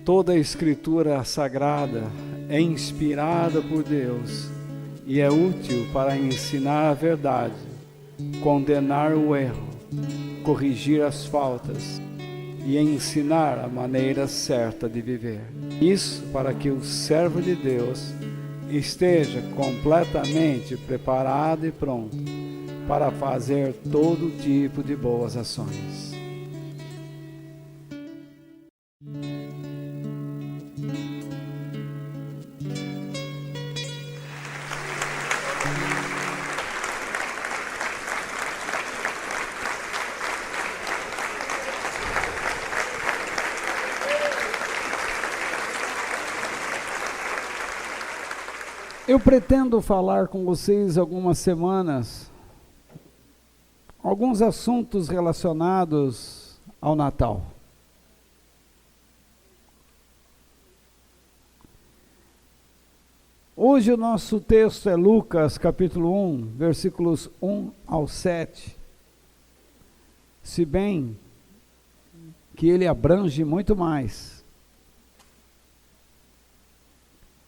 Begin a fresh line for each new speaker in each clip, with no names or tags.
Toda a Escritura Sagrada é inspirada por Deus e é útil para ensinar a verdade, condenar o erro, corrigir as faltas e ensinar a maneira certa de viver. Isso para que o servo de Deus esteja completamente preparado e pronto para fazer todo tipo de boas ações. Eu pretendo falar com vocês algumas semanas, alguns assuntos relacionados ao Natal. Hoje o nosso texto é Lucas capítulo 1, versículos 1 ao 7. Se bem que ele abrange muito mais.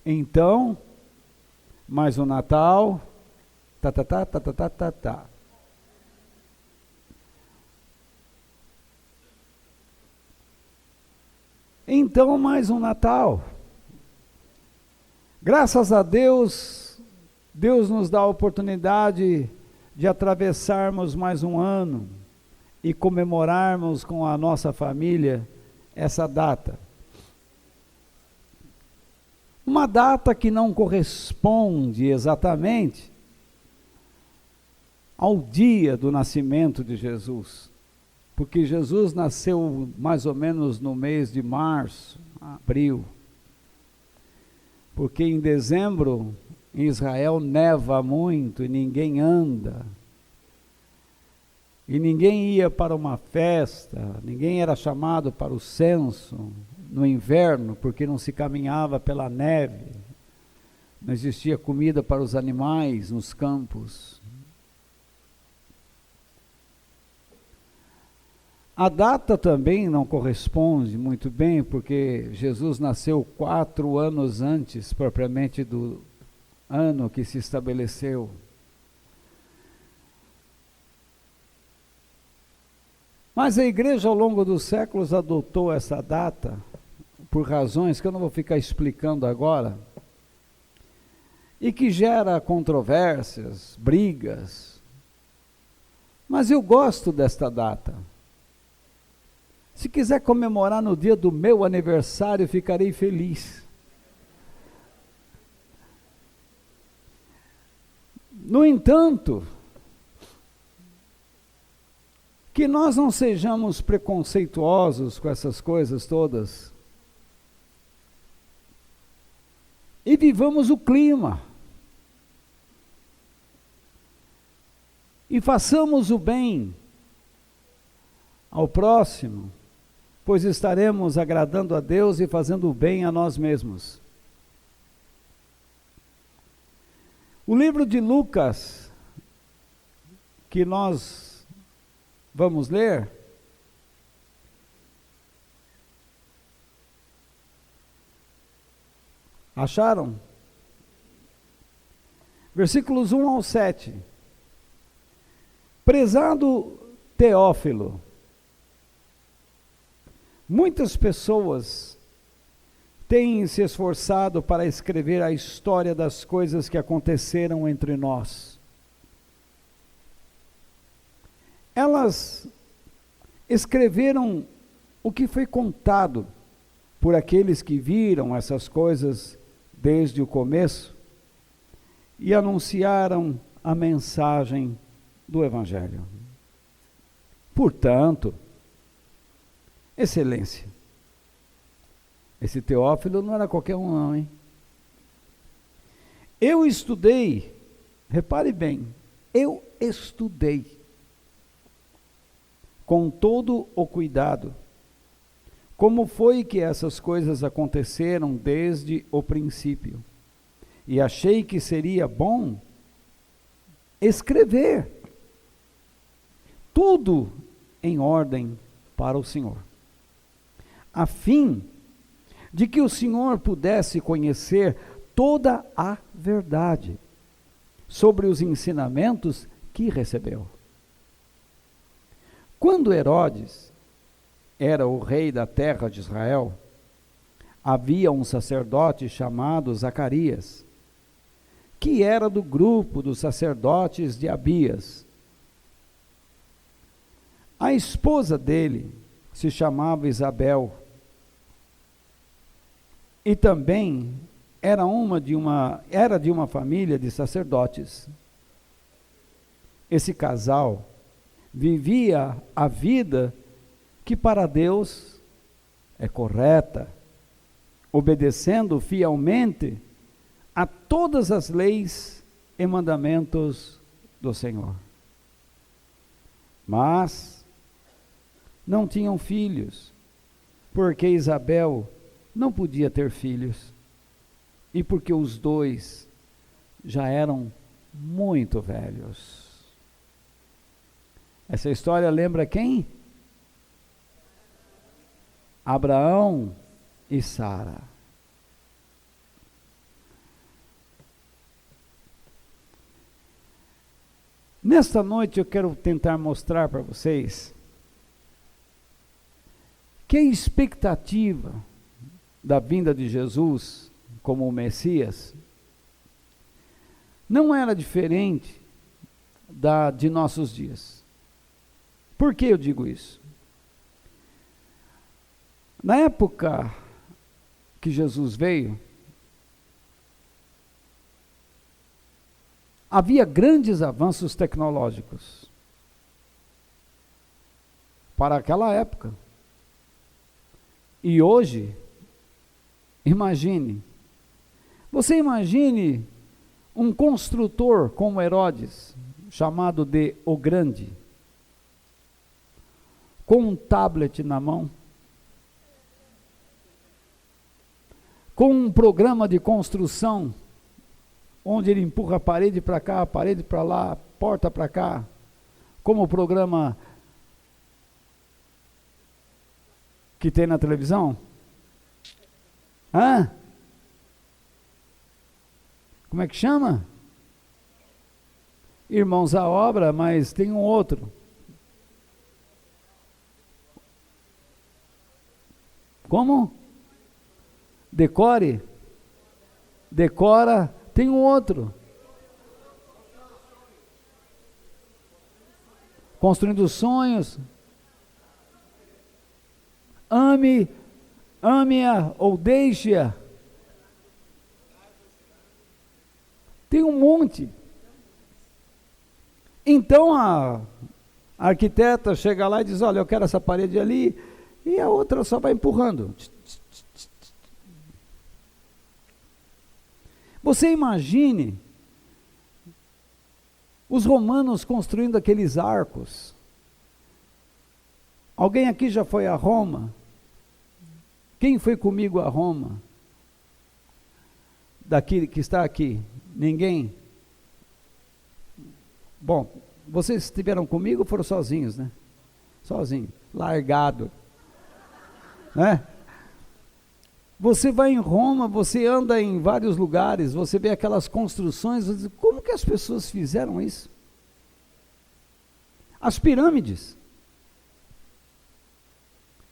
Então, mais o Natal, Então, mais um Natal. Graças a Deus, Deus nos dá a oportunidade de atravessarmos mais um ano e comemorarmos com a nossa família essa data. Uma data que não corresponde exatamente ao dia do nascimento de Jesus, porque Jesus nasceu mais ou menos no mês de março, abril, porque em dezembro em Israel neva muito e ninguém anda, e ninguém ia para uma festa, ninguém era chamado para o censo no inverno, porque não se caminhava pela neve, não existia comida para os animais nos campos. A data também não corresponde muito bem, porque Jesus nasceu 4 anos antes, propriamente do ano que se estabeleceu. Mas a igreja ao longo dos séculos adotou essa data, por razões que eu não vou ficar explicando agora, e que gera controvérsias, brigas. Mas eu gosto desta data. Se quiser comemorar no dia do meu aniversário, ficarei feliz. No entanto, que nós não sejamos preconceituosos com essas coisas todas, e vivamos o clima, e façamos o bem ao próximo, pois estaremos agradando a Deus e fazendo o bem a nós mesmos. O livro de Lucas, que nós vamos ler, acharam? Versículos 1 ao 7. Prezado Teófilo, muitas pessoas têm se esforçado para escrever a história das coisas que aconteceram entre nós. Elas escreveram o que foi contado por aqueles que viram essas coisas desde o começo e anunciaram a mensagem do Evangelho. Portanto, excelência, esse Teófilo não era qualquer um não, hein? Eu estudei, repare bem, eu estudei com todo o cuidado como foi que essas coisas aconteceram desde o princípio, e achei que seria bom escrever tudo em ordem para o Senhor, a fim de que o Senhor pudesse conhecer toda a verdade sobre os ensinamentos que recebeu. Quando Herodes era o rei da terra de Israel, havia um sacerdote chamado Zacarias, que era do grupo dos sacerdotes de Abias. A esposa dele se chamava Isabel, e também era de uma família de sacerdotes. Esse casal vivia a vida que para Deus é correta, obedecendo fielmente a todas as leis e mandamentos do Senhor. Mas não tinham filhos, porque Isabel não podia ter filhos, e porque os dois já eram muito velhos. Essa história lembra quem? Abraão e Sara. Nesta noite eu quero tentar mostrar para vocês que a expectativa da vinda de Jesus como o Messias não era diferente da de nossos dias. Por que eu digo isso? Na época que Jesus veio, havia grandes avanços tecnológicos para aquela época. E hoje, você imagine um construtor como Herodes, chamado de O Grande, com um tablet na mão, com um programa de construção, onde ele empurra a parede para cá, a parede para lá, porta para cá, como o programa que tem na televisão? Como é que chama? Irmãos à Obra, mas tem um outro. Como? Decore? Decora, tem um outro. Construindo sonhos. Ame-a ou deixe-a. Tem um monte. Então a arquiteta chega lá e diz: olha, eu quero essa parede ali, e a outra só vai empurrando. Você imagine os romanos construindo aqueles arcos. Alguém aqui já foi a Roma? Quem foi comigo a Roma? Daqui que está aqui? Ninguém? Bom, vocês estiveram comigo ou foram sozinhos, né? Sozinho, largado, né? Você vai em Roma, você anda em vários lugares, você vê aquelas construções, você diz, como que as pessoas fizeram isso? As pirâmides.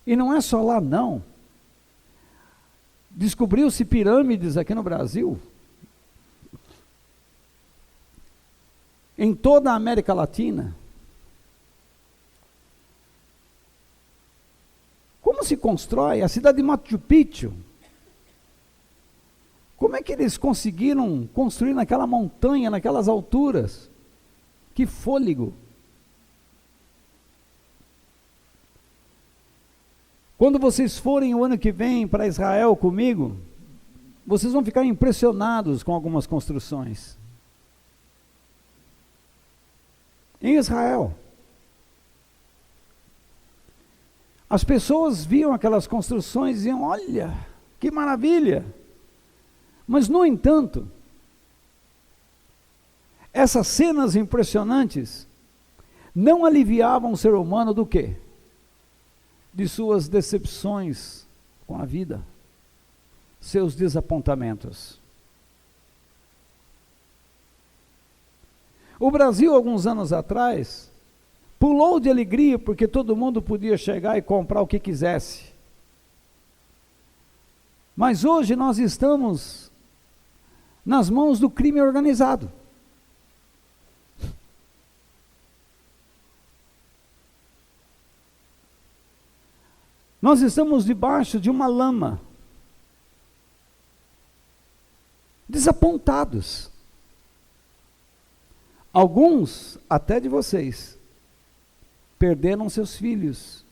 E não é só lá, não. Descobriu-se pirâmides aqui no Brasil. Em toda a América Latina. Como se constrói a cidade de Machu Picchu? Como é que eles conseguiram construir naquela montanha, naquelas alturas? Que fôlego! Quando vocês forem o ano que vem para Israel comigo,
vocês vão ficar impressionados com algumas construções. Em Israel, as pessoas viam aquelas construções e diziam, olha, que maravilha! Mas, no entanto, essas cenas impressionantes não aliviavam o ser humano do quê? De suas decepções com a vida, seus desapontamentos. O Brasil, alguns anos atrás, pulou de alegria porque todo mundo podia chegar e comprar o que quisesse. Mas hoje nós estamos nas mãos do crime organizado. Nós estamos debaixo de uma lama, desapontados. Alguns, até de vocês, perderam seus filhos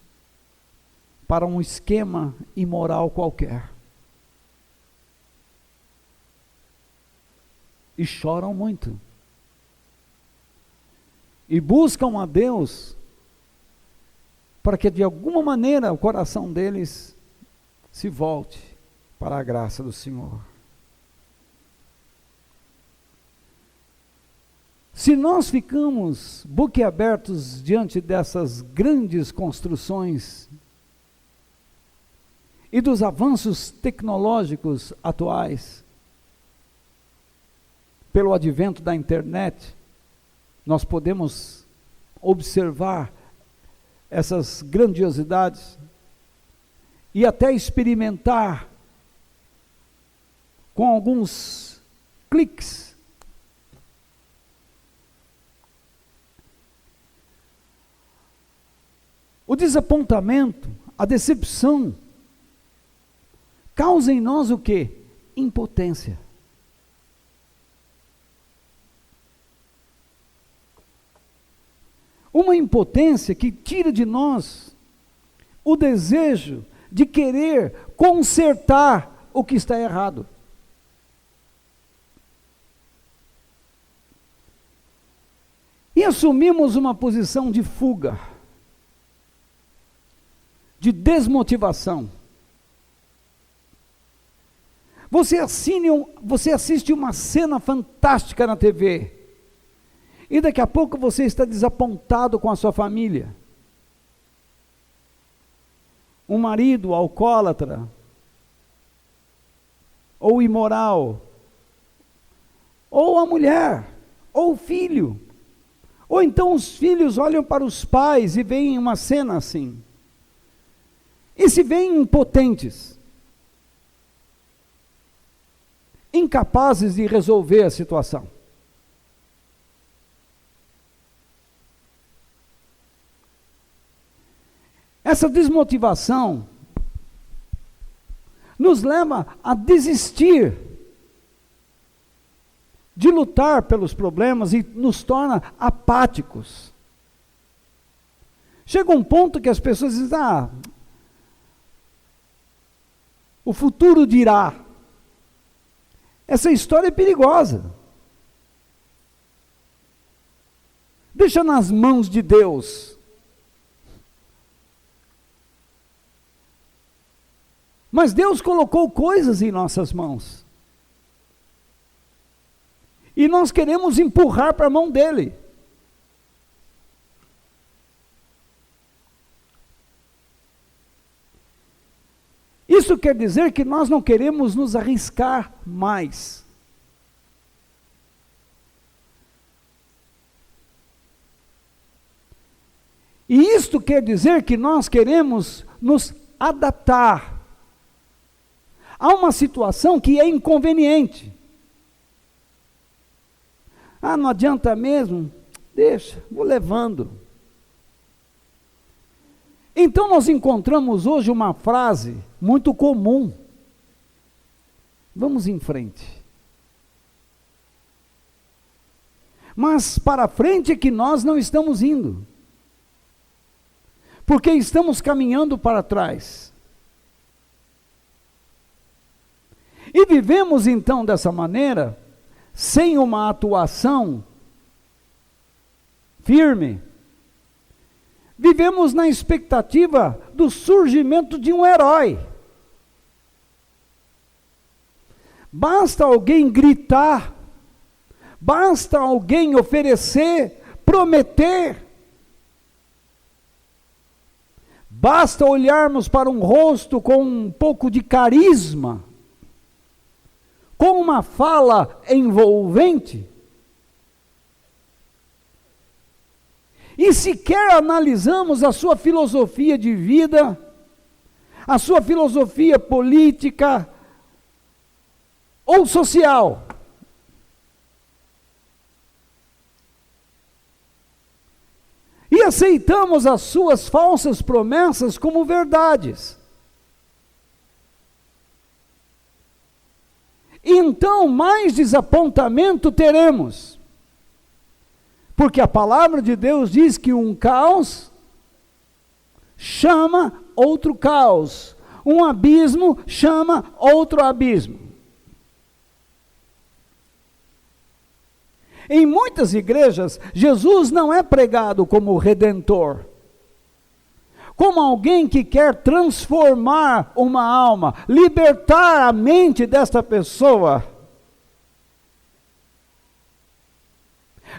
para um esquema imoral qualquer. E choram muito. E buscam a Deus para que de alguma maneira o coração deles se volte para a graça do Senhor. Se nós ficamos boquiabertos diante dessas grandes construções e dos avanços tecnológicos atuais, pelo advento da internet, nós podemos observar essas grandiosidades e até experimentar com alguns cliques. O desapontamento, a decepção, causa em nós o quê? Impotência. Uma impotência que tira de nós o desejo de querer consertar o que está errado. E assumimos uma posição de fuga, de desmotivação. Você assiste uma cena fantástica na TV, e daqui a pouco você está desapontado com a sua família. Um marido alcoólatra, ou imoral, ou a mulher, ou o filho. Ou então os filhos olham para os pais e veem uma cena assim. E se veem impotentes, incapazes de resolver a situação. Essa desmotivação nos leva a desistir de lutar pelos problemas e nos torna apáticos. Chega um ponto que as pessoas dizem, o futuro dirá. Essa história é perigosa. Deixa nas mãos de Deus. Mas Deus colocou coisas em nossas mãos. E nós queremos empurrar para a mão dele. Isso quer dizer que nós não queremos nos arriscar mais. E isto quer dizer que nós queremos nos adaptar a uma situação que é inconveniente. Não adianta mesmo? Deixa, vou levando. Então nós encontramos hoje uma frase muito comum. Vamos em frente. Mas para frente é que nós não estamos indo. Porque estamos caminhando para trás. E vivemos então dessa maneira, sem uma atuação firme. Vivemos na expectativa do surgimento de um herói. Basta alguém gritar, basta alguém oferecer, prometer. Basta olharmos para um rosto com um pouco de carisma, com uma fala envolvente, e sequer analisamos a sua filosofia de vida, a sua filosofia política ou social. E aceitamos as suas falsas promessas como verdades. Então, mais desapontamento teremos. Porque a palavra de Deus diz que um caos chama outro caos. Um abismo chama outro abismo. Em muitas igrejas, Jesus não é pregado como redentor, como alguém que quer transformar uma alma, libertar a mente desta pessoa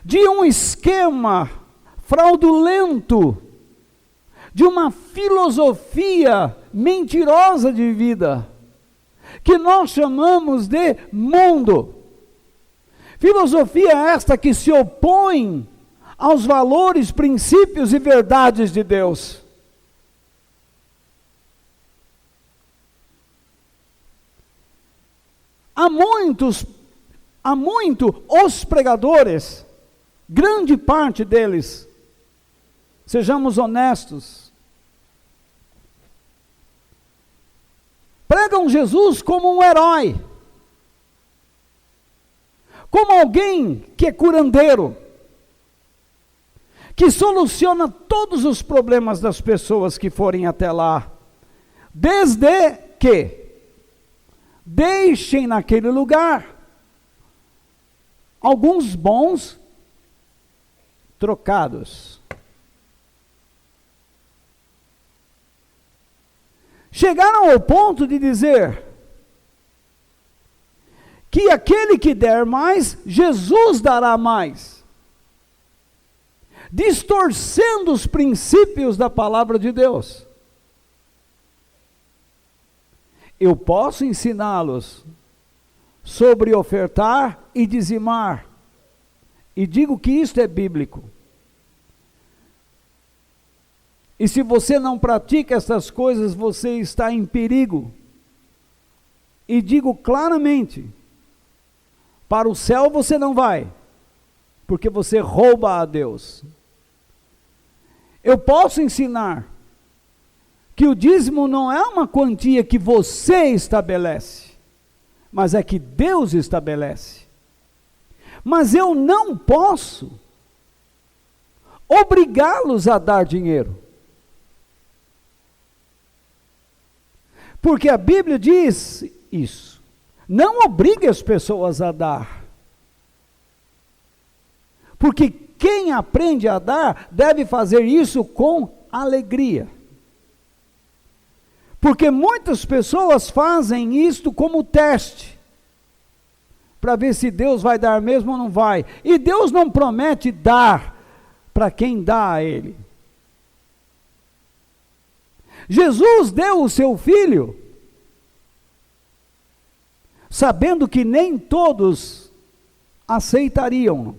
de um esquema fraudulento, de uma filosofia mentirosa de vida, que nós chamamos de mundo. Filosofia esta que se opõe aos valores, princípios e verdades de Deus. Há muito os pregadores, grande parte deles, sejamos honestos, pregam Jesus como um herói, como alguém que é curandeiro, que soluciona todos os problemas das pessoas que forem até lá, desde que deixem naquele lugar alguns bons trocados. Chegaram ao ponto de dizer que aquele que der mais, Jesus dará mais, distorcendo os princípios da palavra de Deus. Eu posso ensiná-los sobre ofertar e dizimar, e digo que isto é bíblico. E se você não pratica essas coisas, você está em perigo. E digo claramente, para o céu você não vai, porque você rouba a Deus. Eu posso ensinar que o dízimo não é uma quantia que você estabelece, mas é que Deus estabelece. Mas eu não posso obrigá-los a dar dinheiro. Porque a Bíblia diz isso. Não obrigue as pessoas a dar. Porque quem aprende a dar deve fazer isso com alegria. Porque muitas pessoas fazem isto como teste, para ver se Deus vai dar mesmo ou não vai. E Deus não promete dar para quem dá a Ele. Jesus deu o seu Filho, sabendo que nem todos aceitariam.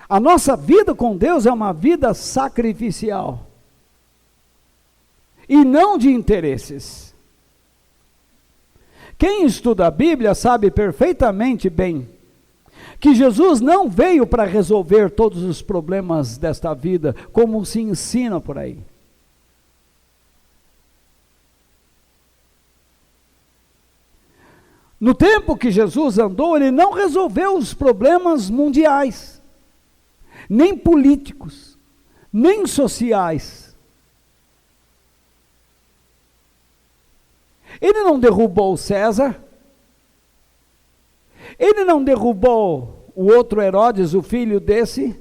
A nossa vida com Deus é uma vida sacrificial, e não de interesses. Quem estuda a Bíblia sabe perfeitamente bem que Jesus não veio para resolver todos os problemas desta vida, como se ensina por aí. No tempo que Jesus andou, ele não resolveu os problemas mundiais, nem políticos, nem sociais. Ele não derrubou César. Ele não derrubou o outro Herodes, o filho desse,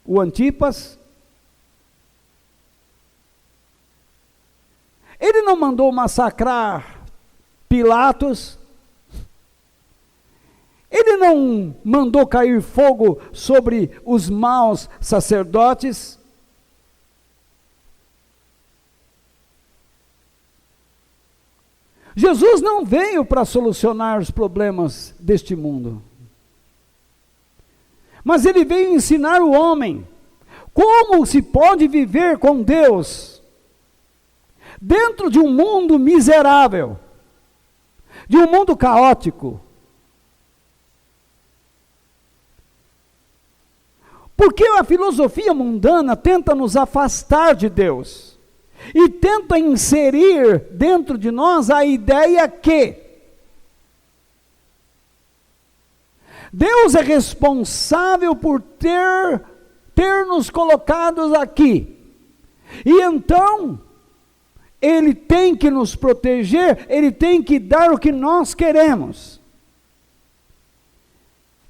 o Antipas. Ele não mandou massacrar Pilatos. Ele não mandou cair fogo sobre os maus sacerdotes. Jesus não veio para solucionar os problemas deste mundo, mas ele veio ensinar o homem como se pode viver com Deus dentro de um mundo miserável, de um mundo caótico. Porque a filosofia mundana tenta nos afastar de Deus e tenta inserir dentro de nós a ideia que Deus é responsável por ter nos colocados aqui. E então, Ele tem que nos proteger, Ele tem que dar o que nós queremos.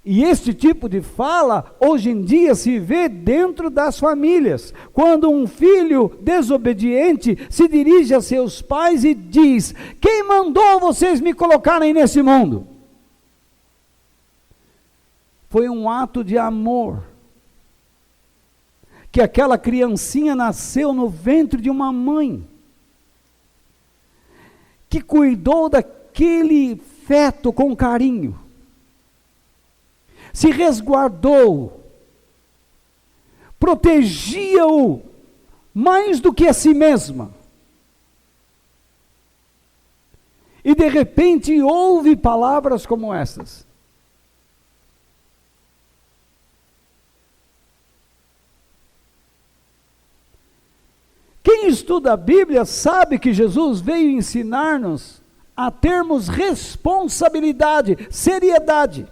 E este tipo de fala, hoje em dia, se vê dentro das famílias. Quando um filho desobediente se dirige a seus pais e diz: quem mandou vocês me colocarem nesse mundo? Foi um ato de amor. Que aquela criancinha nasceu no ventre de uma mãe. Que cuidou daquele feto com carinho. Se resguardou, protegia-o mais do que a si mesma. E de repente ouve palavras como essas. Quem estuda a Bíblia sabe que Jesus veio ensinar-nos a termos responsabilidade, seriedade.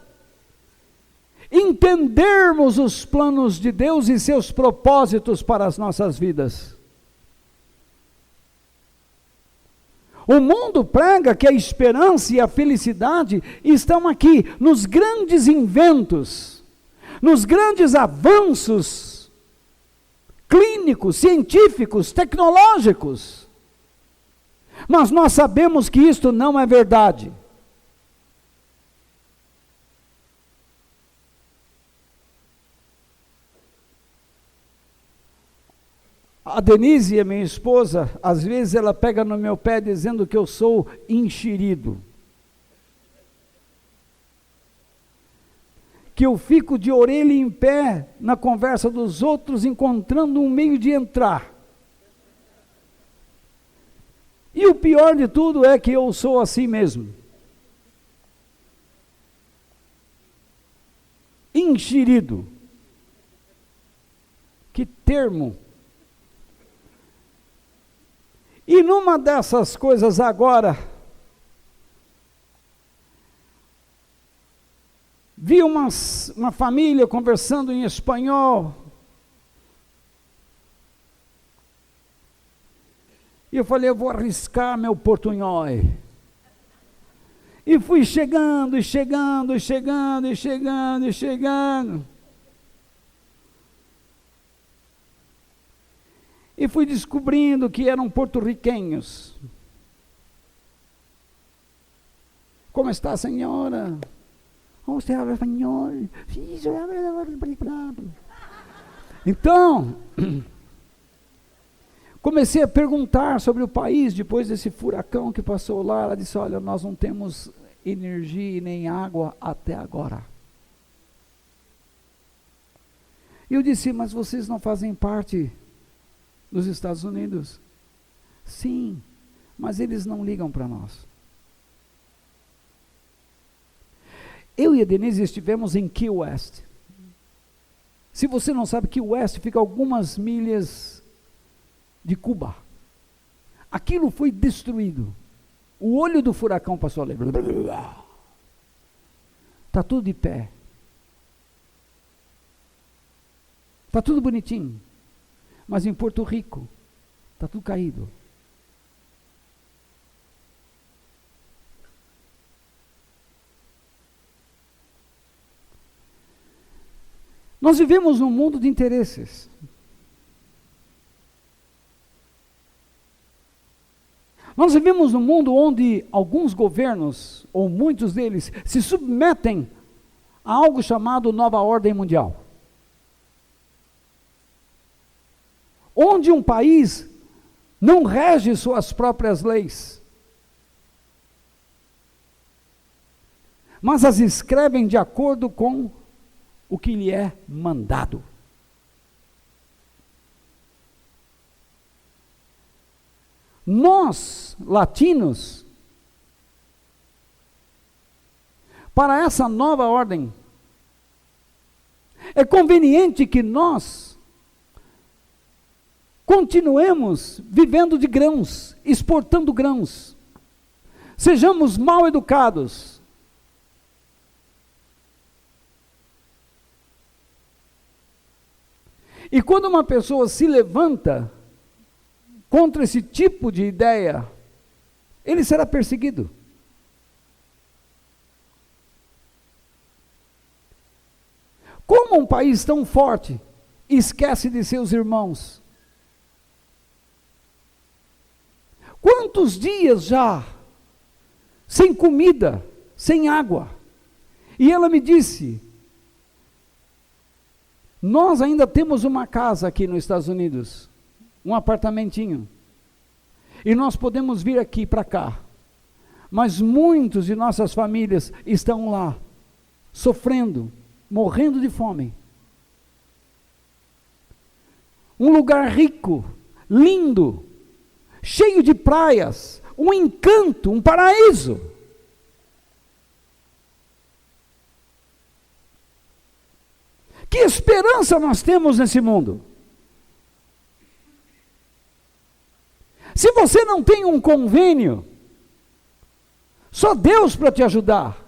Entendermos os planos de Deus e seus propósitos para as nossas vidas. O mundo prega que a esperança e a felicidade estão aqui, nos grandes inventos, nos grandes avanços clínicos, científicos, tecnológicos. Mas nós sabemos que isto não é verdade. A Denise, a minha esposa, às vezes ela pega no meu pé dizendo que eu sou enxerido. Que eu fico de orelha em pé na conversa dos outros, encontrando um meio de entrar. E o pior de tudo é que eu sou assim mesmo. Enxerido. Que termo! E numa dessas coisas agora, vi uma família conversando em espanhol, e eu falei, eu vou arriscar meu portunhol. E fui chegando, e chegando, e chegando, e chegando, e chegando. E fui descobrindo que eram porto-riquenhos. Como está a senhora? Oh, você habla espanhol? Sim, eu hablo. Então, comecei a perguntar sobre o país, depois desse furacão que passou lá. Ela disse, olha, nós não temos energia e nem água até agora. E eu disse, mas vocês não fazem parte dos Estados Unidos? Sim, mas eles não ligam para nós. Eu e a Denise estivemos em Key West. Se você não sabe, Key West fica algumas milhas de Cuba. Aquilo foi destruído. O olho do furacão passou ali. Está tudo de pé. Está tudo bonitinho. Mas em Porto Rico, Está tudo caído. Nós vivemos num mundo de interesses. Nós vivemos num mundo onde alguns governos, ou muitos deles, se submetem a algo chamado nova ordem mundial. Onde um país não rege suas próprias leis, mas as escrevem de acordo com o que lhe é mandado. Nós, latinos, para essa nova ordem, é conveniente que nós continuemos vivendo de grãos, exportando grãos, sejamos mal educados, e quando uma pessoa se levanta contra esse tipo de ideia, ele será perseguido. Como um país tão forte esquece de seus irmãos? Quantos dias já sem comida, sem água? E ela me disse: nós ainda temos uma casa aqui nos Estados Unidos, um apartamentinho, e nós podemos vir aqui para cá, mas muitos de nossas famílias estão lá, sofrendo, morrendo de fome. Um lugar rico, lindo, cheio de praias, um encanto, um paraíso. Que esperança nós temos nesse mundo? Se você não tem um convênio, só Deus para te ajudar.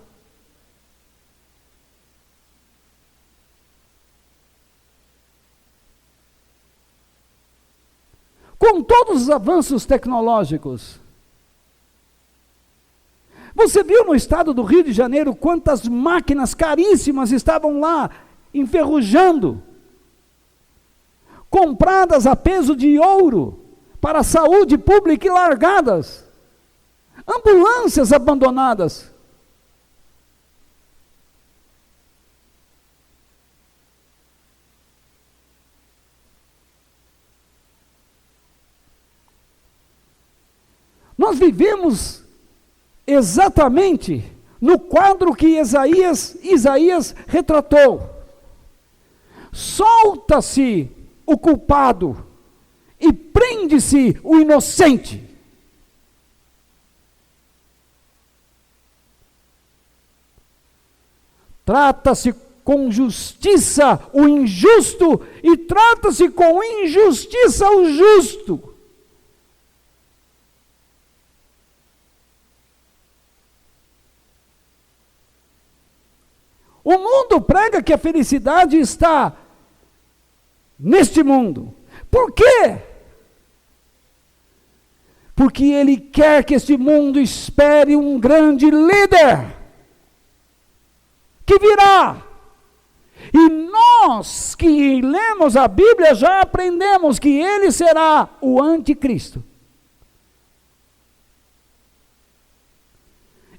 Com todos os avanços tecnológicos, você viu no estado do Rio de Janeiro quantas máquinas caríssimas estavam lá, enferrujando, compradas a peso de ouro, para a saúde pública e largadas, ambulâncias abandonadas. Nós vivemos exatamente no quadro que Isaías retratou. Solta-se o culpado e prende-se o inocente. Trata-se com justiça o injusto e trata-se com injustiça o justo. O mundo prega que a felicidade está neste mundo. Por quê? Porque ele quer que este mundo espere um grande líder que virá. E nós que lemos a Bíblia já aprendemos que ele será o anticristo.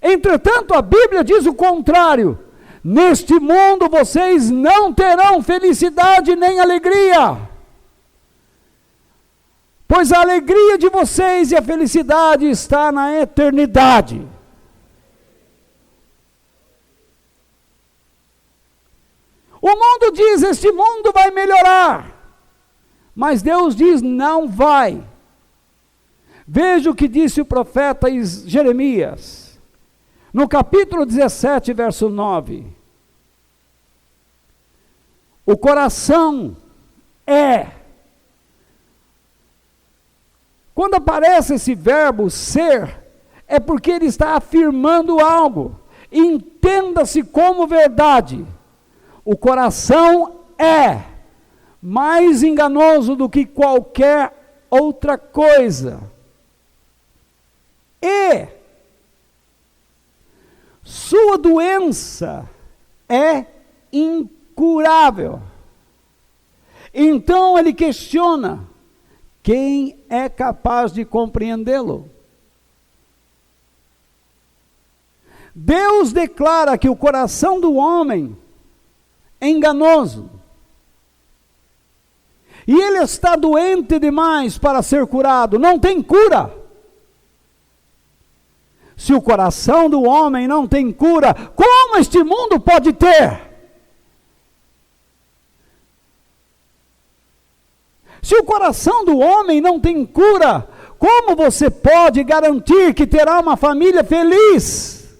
Entretanto, a Bíblia diz o contrário. Neste mundo vocês não terão felicidade nem alegria, pois a alegria de vocês e a felicidade está na eternidade. O mundo diz, este mundo vai melhorar, mas Deus diz, não vai. Veja o que disse o profeta Jeremias, no capítulo 17, verso 9. O coração quando aparece esse verbo ser, é porque ele está afirmando algo. Entenda-se como verdade. O coração é mais enganoso do que qualquer outra coisa. E sua doença é incurável. Então ele questiona: quem é capaz de compreendê-lo? Deus declara que o coração do homem é enganoso. E ele está doente demais para ser curado, não tem cura. Se o coração do homem não tem cura, como este mundo pode ter? Se o coração do homem não tem cura, como você pode garantir que terá uma família feliz?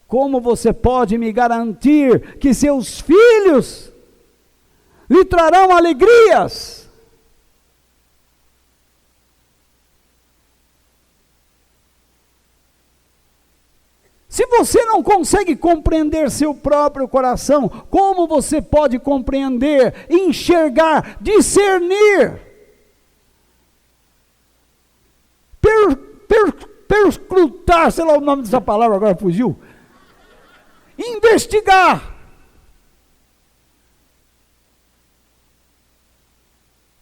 Como você pode me garantir que seus filhos lhe trarão alegrias? Se você não consegue compreender seu próprio coração, como você pode compreender, enxergar, discernir, perscrutar, sei lá o nome dessa palavra, agora fugiu, investigar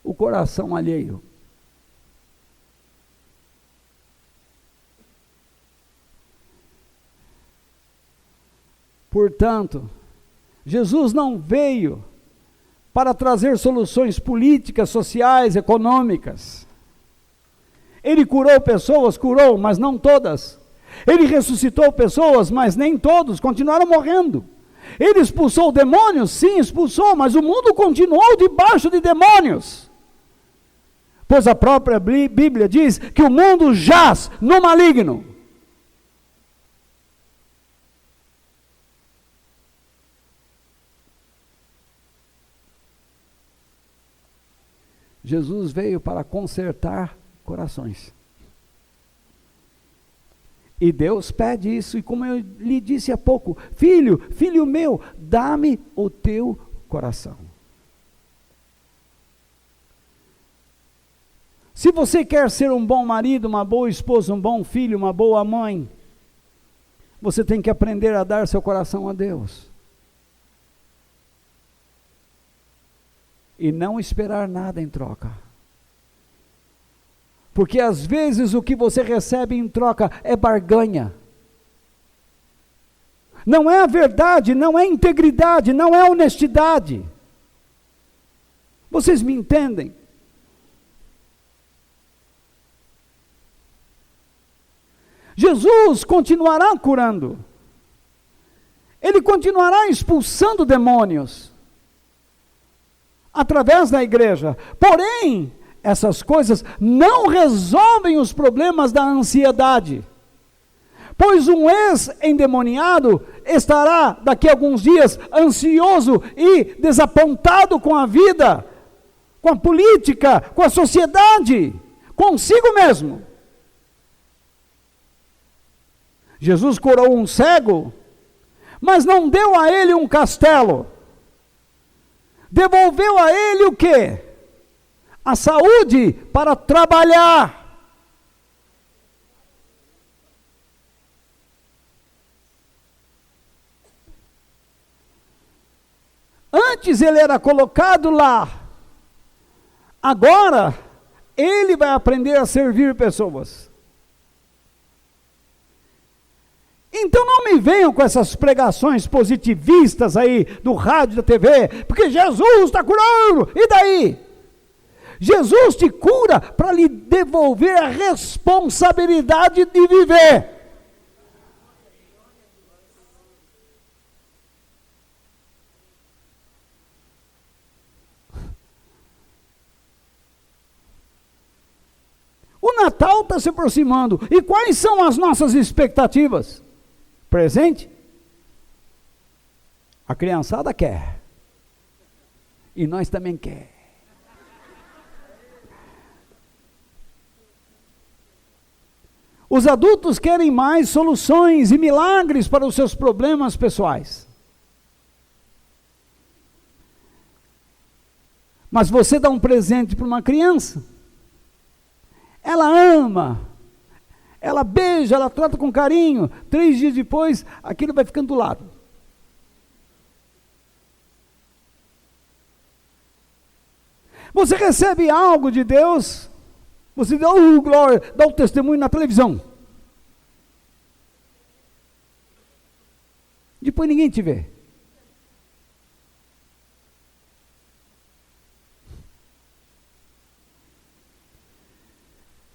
o coração alheio? Portanto, Jesus não veio para trazer soluções políticas, sociais, econômicas. Ele curou pessoas, curou, mas não todas. Ele ressuscitou pessoas, mas nem todos, continuaram morrendo. Ele expulsou demônios? Sim, expulsou, mas o mundo continuou debaixo de demônios. Pois a própria Bíblia diz que o mundo jaz no maligno. Jesus veio para consertar corações. E Deus pede isso, e como eu lhe disse há pouco: filho, filho meu, dá-me o teu coração. Se você quer ser um bom marido, uma boa esposa, um bom filho, uma boa mãe, você tem que aprender a dar seu coração a Deus. E não esperar nada em troca. Porque às vezes o que você recebe em troca é barganha. Não é a verdade, não é integridade, não é honestidade. Vocês me entendem? Jesus continuará curando. Ele continuará expulsando demônios através da igreja. Porém, essas coisas não resolvem os problemas da ansiedade. Pois um ex-endemoniado estará daqui a alguns dias ansioso e desapontado com a vida, com a política, com a sociedade, consigo mesmo. Jesus curou um cego, mas não deu a ele um castelo. Devolveu a ele o quê? A saúde para trabalhar. Antes ele era colocado lá. Agora, ele vai aprender a servir pessoas. Então não me venham com essas pregações positivistas aí do rádio, da TV, porque Jesus está curando, e daí? Jesus te cura para lhe devolver a responsabilidade de viver. O Natal está se aproximando, e quais são as nossas expectativas? Presente? A criançada quer. E nós também queremos. Os adultos querem mais soluções e milagres para os seus problemas pessoais. Mas você dá um presente para uma criança, ela ama, ela beija, ela trata com carinho, 3 dias depois, aquilo vai ficando do lado. Você recebe algo de Deus, você dá glória, dá o testemunho na televisão. Depois ninguém te vê.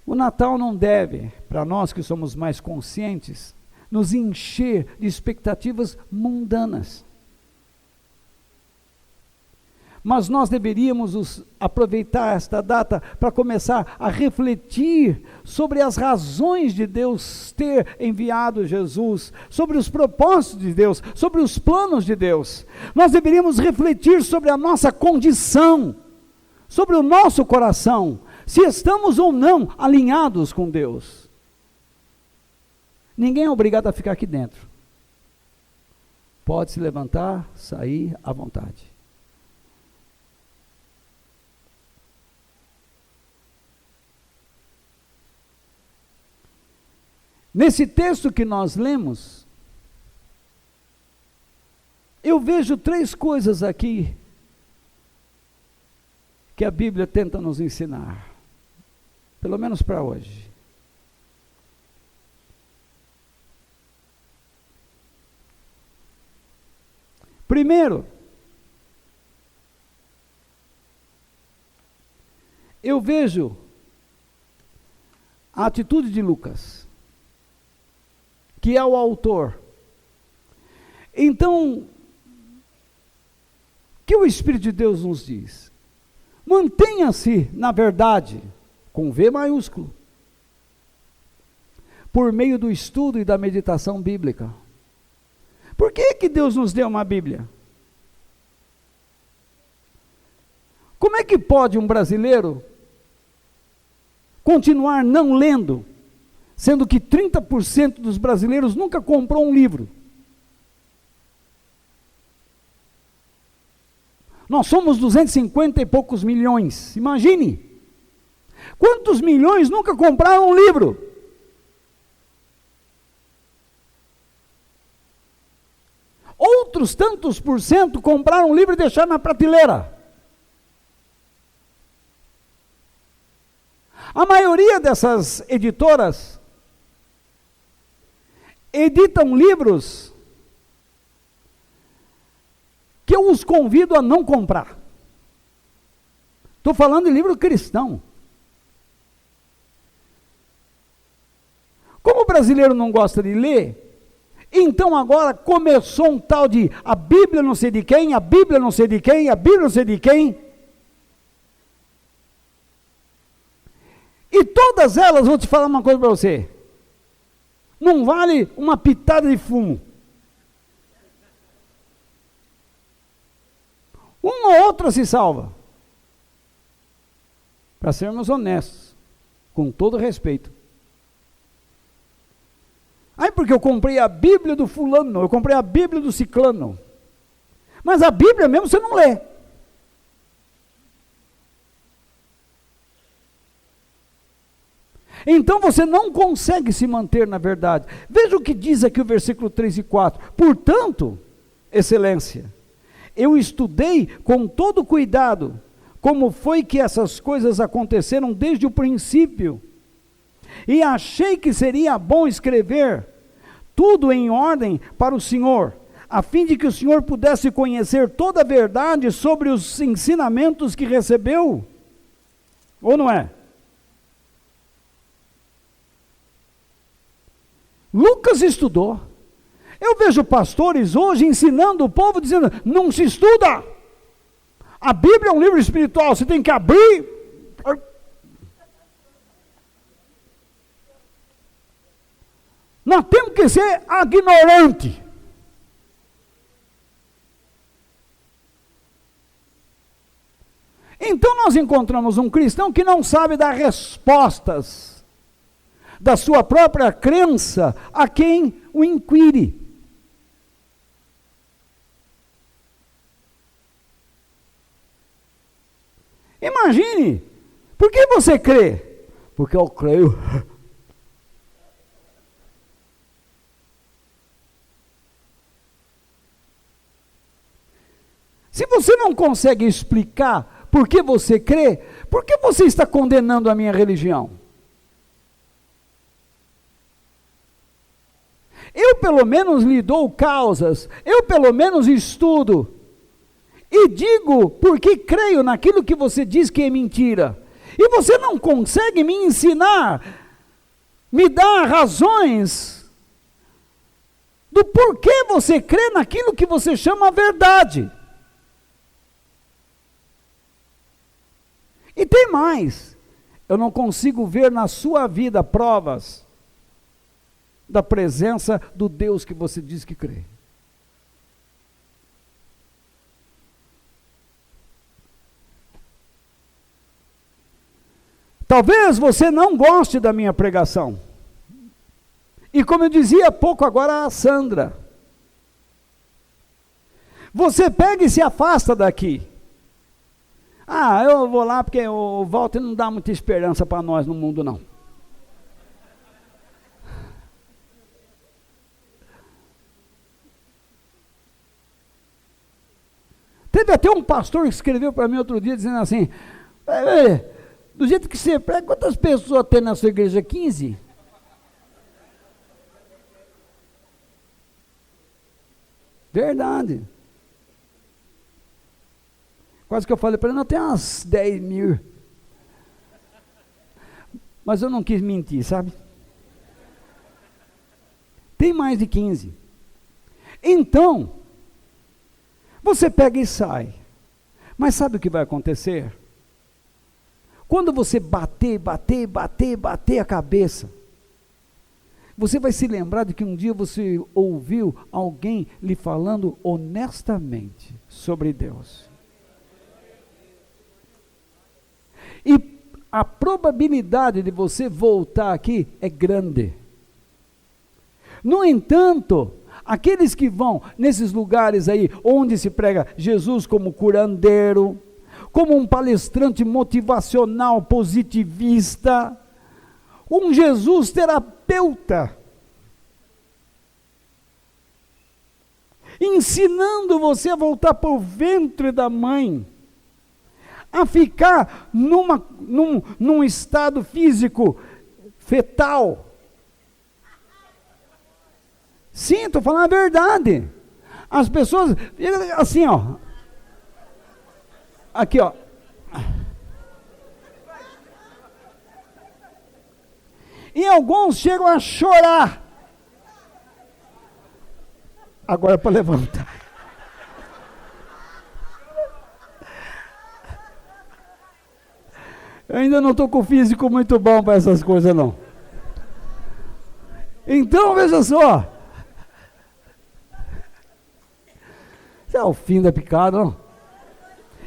O Natal não deve, para nós que somos mais conscientes, nos encher de expectativas mundanas. Mas nós deveríamos aproveitar esta data para começar a refletir sobre as razões de Deus ter enviado Jesus, sobre os propósitos de Deus, sobre os planos de Deus. Nós deveríamos refletir sobre a nossa condição, sobre o nosso coração, se estamos ou não alinhados com Deus. Ninguém é obrigado a ficar aqui dentro. Pode se levantar, sair à vontade. Nesse texto que nós lemos, eu vejo 3 coisas aqui que a Bíblia tenta nos ensinar, pelo menos para hoje. Primeiro, eu vejo a atitude de Lucas, que é o autor. Então, o que o Espírito de Deus nos diz? Mantenha-se na verdade, com V maiúsculo, por meio do estudo e da meditação bíblica. Por que Deus nos deu uma Bíblia? Como é que pode um brasileiro continuar não lendo, sendo que 30% dos brasileiros nunca comprou um livro? Nós somos 250 e poucos milhões, imagine, quantos milhões nunca compraram um livro? Outros tantos por cento compraram um livro e deixaram na prateleira. A maioria dessas editoras editam livros que eu os convido a não comprar. Estou falando de livro cristão. Como o brasileiro não gosta de ler, então agora começou um tal de a Bíblia não sei de quem, a Bíblia não sei de quem, a Bíblia não sei de quem. E todas elas, vou te falar uma coisa para você, não vale uma pitada de fumo. Uma ou outra se salva. Para sermos honestos, com todo respeito. Aí porque eu comprei a Bíblia do fulano, eu comprei a Bíblia do ciclano. Mas a Bíblia mesmo você não lê. Então você não consegue se manter na verdade. Veja o que diz aqui o versículo 3 e 4. Portanto, excelência, eu estudei com todo cuidado como foi que essas coisas aconteceram desde o princípio, e achei que seria bom escrever tudo em ordem para o Senhor, a fim de que o Senhor pudesse conhecer toda a verdade sobre os ensinamentos que recebeu. Ou não é? Lucas estudou. Eu vejo pastores hoje ensinando o povo, dizendo, não se estuda. A Bíblia é um livro espiritual, você tem que abrir. Nós temos que ser ignorante. Então nós encontramos um cristão que não sabe dar respostas da sua própria crença a quem o inquire. Imagine, por que você crê? Porque eu creio. Se você não consegue explicar por que você crê, por que você está condenando a minha religião? Eu pelo menos lhe dou causas, eu pelo menos estudo, e digo porque creio naquilo que você diz que é mentira. E você não consegue me ensinar, me dar razões do porquê você crê naquilo que você chama verdade. E tem mais, eu não consigo ver na sua vida provas da presença do Deus que você diz que crê. Talvez você não goste da minha pregação. E como eu dizia há pouco agora a Sandra, você pega e se afasta daqui. Ah, eu vou lá porque o Walter não dá muita esperança para nós no mundo, não. Teve até um pastor que escreveu para mim outro dia, dizendo assim, do jeito que você prega, quantas pessoas tem na sua igreja? 15? Verdade. Quase que eu falei para ele, não, tem umas 10 mil. Mas eu não quis mentir, sabe? Tem mais de 15. Então, você pega e sai. Mas sabe o que vai acontecer? Quando você bater a cabeça, você vai se lembrar de que um dia você ouviu alguém lhe falando honestamente sobre Deus. E a probabilidade de você voltar aqui é grande. No entanto, aqueles que vão nesses lugares aí, onde se prega Jesus como curandeiro, como um palestrante motivacional, positivista, um Jesus terapeuta, ensinando você a voltar para o ventre da mãe, a ficar num estado físico fetal. Sim, estou falando a verdade. As pessoas, assim, ó. Aqui, ó. E alguns chegam a chorar. Agora é para levantar. Eu ainda não estou com o físico muito bom para essas coisas, não. Então, veja só. Isso é o fim da picada, não?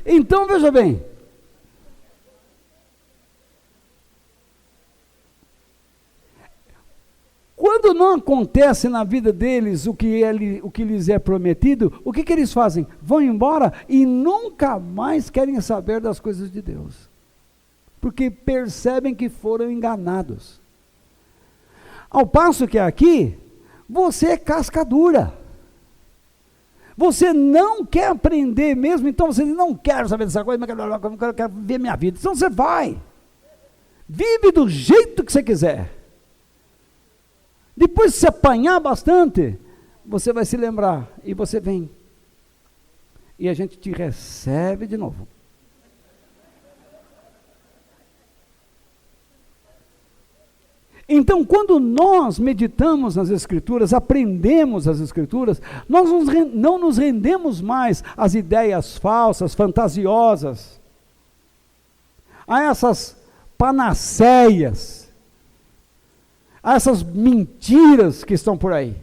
Então, veja bem. Quando não acontece na vida deles o que lhes é prometido, o que eles fazem? Vão embora e nunca mais querem saber das coisas de Deus. Porque percebem que foram enganados. Ao passo que aqui, você é casca dura. Você não quer aprender mesmo, então você não quer saber dessa coisa, mas eu quero ver minha vida. Então você vai. Vive do jeito que você quiser. Depois de se apanhar bastante, você vai se lembrar e você vem. E a gente te recebe de novo. Então, quando nós meditamos nas Escrituras, aprendemos as Escrituras, nós não nos rendemos mais às ideias falsas, fantasiosas, a essas panaceias, a essas mentiras que estão por aí,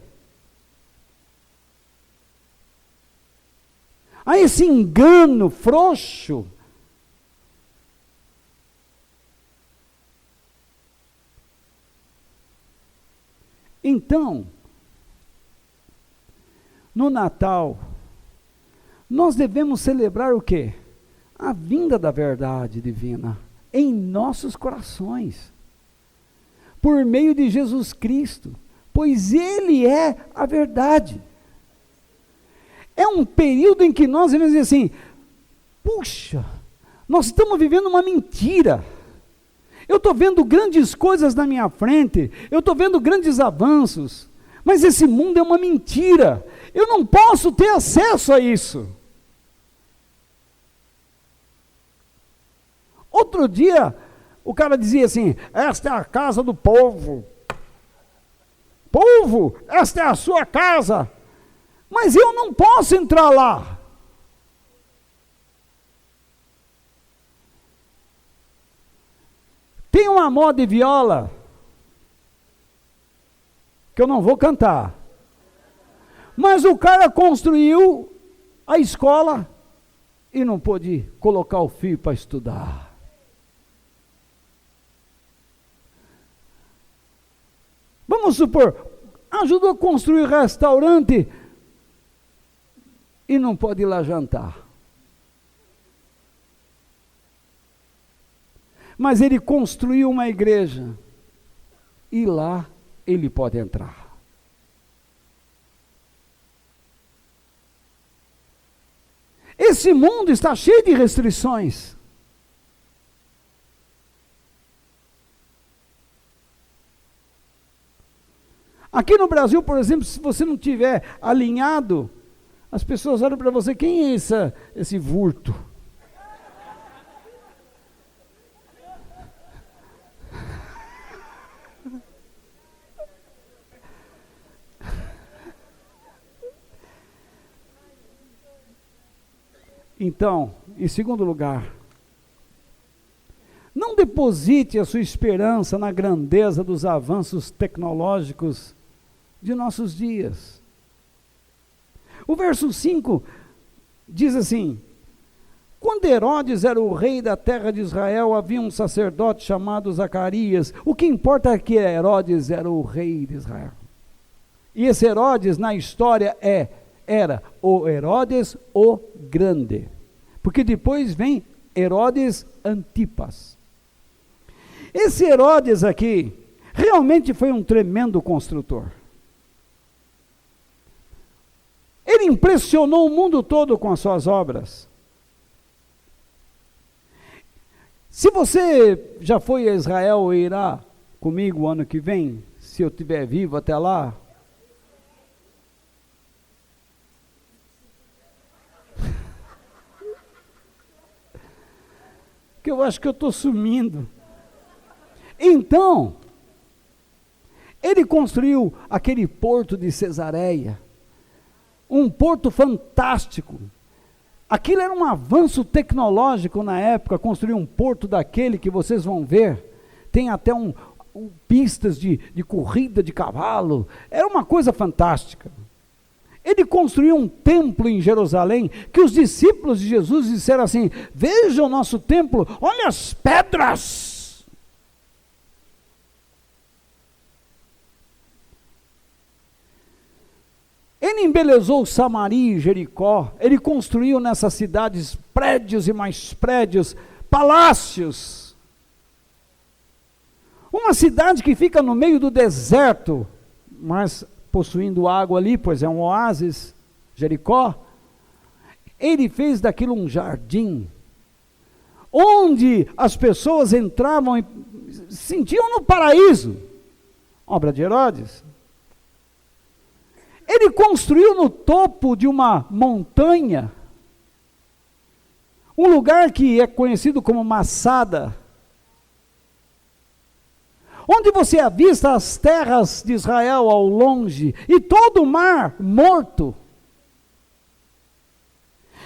a esse engano frouxo. Então, no Natal, nós devemos celebrar o quê? a vinda da verdade divina em nossos corações, por meio de Jesus Cristo, pois Ele é a verdade. É um período em que nós devemos dizer assim, puxa, nós estamos vivendo uma mentira. Eu estou vendo grandes coisas na minha frente, eu estou vendo grandes avanços, mas esse mundo é uma mentira. Eu não posso ter acesso a isso. Outro dia, o cara dizia assim, esta é a casa do povo. Povo, esta é a sua casa. Mas eu não posso entrar lá. Tem uma moda de viola que eu não vou cantar. Mas o cara construiu a escola e não pôde colocar o filho para estudar. Vamos supor, ajudou a construir restaurante e não pode ir lá jantar. Mas ele construiu uma igreja e lá ele pode entrar. Esse mundo está cheio de restrições. Aqui no Brasil, por exemplo, se você não tiver alinhado, as pessoas olham para você, quem é esse vulto? Então, em segundo lugar, não deposite a sua esperança na grandeza dos avanços tecnológicos de nossos dias. O verso 5 diz assim, quando Herodes era o rei da terra de Israel, havia um sacerdote chamado Zacarias. O que importa é que Herodes era o rei de Israel. E esse Herodes, na história, era o Herodes o Grande, porque depois vem Herodes Antipas. Esse Herodes aqui, realmente foi um tremendo construtor. Ele impressionou o mundo todo com as suas obras. Se você já foi a Israel e irá comigo o ano que vem, se eu estiver vivo até lá, que eu acho que eu estou sumindo. Então, ele construiu aquele porto de Cesareia, um porto fantástico. Aquilo era um avanço tecnológico na época, construir um porto daquele que vocês vão ver, tem até pistas de corrida de cavalo, era uma coisa fantástica. Ele construiu um templo em Jerusalém, que os discípulos de Jesus disseram assim, veja o nosso templo, olha as pedras. Ele embelezou Samaria e Jericó, ele construiu nessas cidades prédios e mais prédios, palácios. Uma cidade que fica no meio do deserto, mas possuindo água ali, pois é um oásis, Jericó. Ele fez daquilo um jardim, onde as pessoas entravam e se sentiam no paraíso. Obra de Herodes. Ele construiu no topo de uma montanha, um lugar que é conhecido como Massada, onde você avista as terras de Israel ao longe, e todo o mar morto,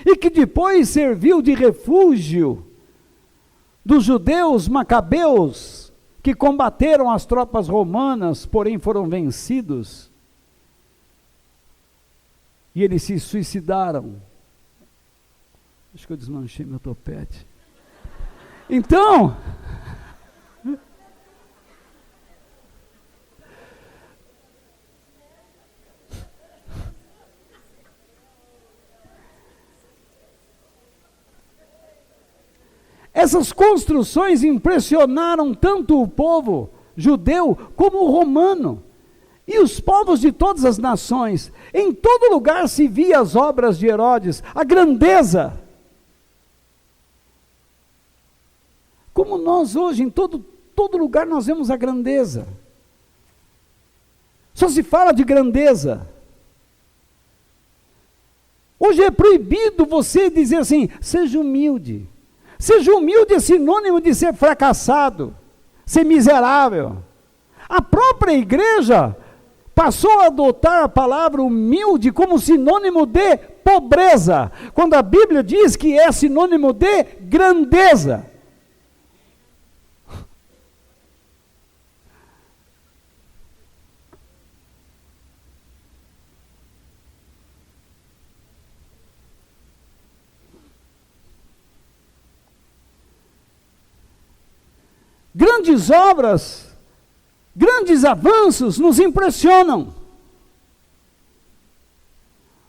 e que depois serviu de refúgio dos judeus macabeus, que combateram as tropas romanas, porém foram vencidos, e eles se suicidaram. Acho que eu desmanchei meu topete. Então, Essas construções impressionaram tanto o povo judeu como o romano. E os povos de todas as nações. Em todo lugar se via as obras de Herodes, a grandeza. Como nós hoje, em todo lugar nós vemos a grandeza. Só se fala de grandeza. Hoje é proibido você dizer assim, seja humilde. Seja humilde é sinônimo de ser fracassado, ser miserável. A própria igreja passou a adotar a palavra humilde como sinônimo de pobreza, quando a Bíblia diz que é sinônimo de grandeza. Grandes obras, grandes avanços nos impressionam,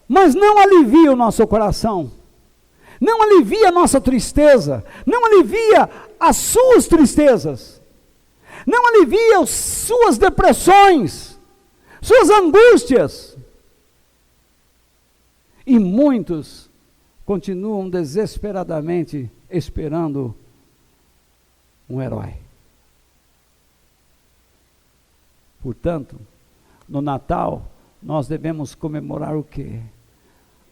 mas não alivia o nosso coração, não alivia a nossa tristeza, não alivia as suas tristezas, não alivia as suas depressões, suas angústias. E muitos continuam desesperadamente esperando um herói. Portanto, no Natal, nós devemos comemorar o quê?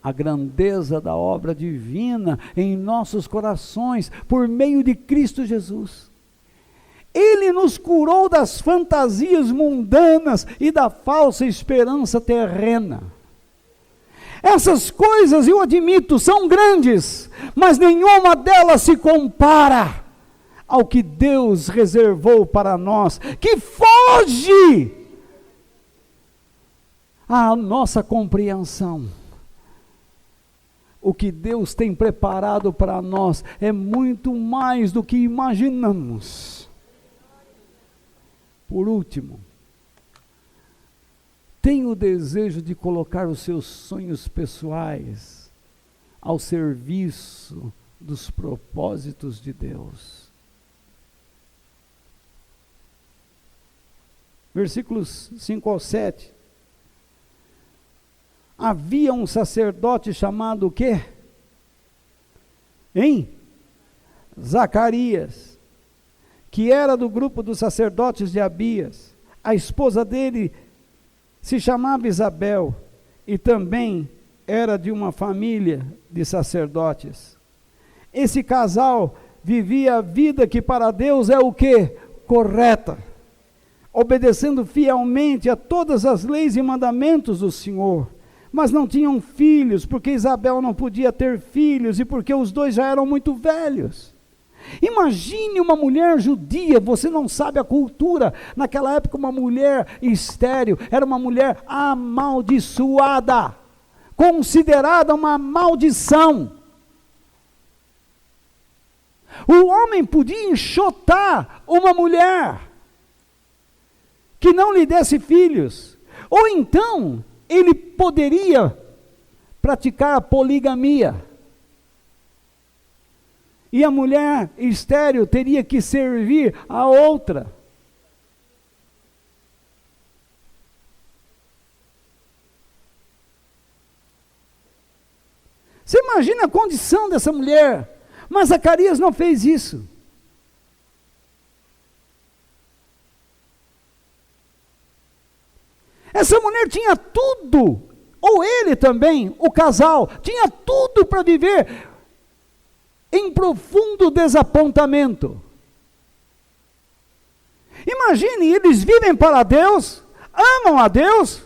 A grandeza da obra divina em nossos corações, por meio de Cristo Jesus. Ele nos curou das fantasias mundanas e da falsa esperança terrena. Essas coisas, eu admito, são grandes, mas nenhuma delas se compara ao que Deus reservou para nós, que foge à nossa compreensão. O que Deus tem preparado para nós é muito mais do que imaginamos. Por último, tenha o desejo de colocar os seus sonhos pessoais ao serviço dos propósitos de Deus. Versículos 5 ao 7. Havia um sacerdote chamado o quê? Zacarias, que era do grupo dos sacerdotes de Abias. A esposa dele se chamava Isabel e também era de uma família de sacerdotes. Esse casal vivia a vida que para Deus é o quê? Correta, obedecendo fielmente a todas as leis e mandamentos do Senhor, mas não tinham filhos, porque Isabel não podia ter filhos, e porque os dois já eram muito velhos. Imagine uma mulher judia, você não sabe a cultura, naquela época uma mulher estéril, era uma mulher amaldiçoada, considerada uma maldição. O homem podia enxotar uma mulher que não lhe desse filhos, ou então ele poderia praticar a poligamia, e a mulher estéril teria que servir a outra. Você imagina a condição dessa mulher, mas Zacarias não fez isso. Essa mulher tinha tudo, ou ele também, o casal, tinha tudo para viver em profundo desapontamento. Imagine, eles vivem para Deus, amam a Deus,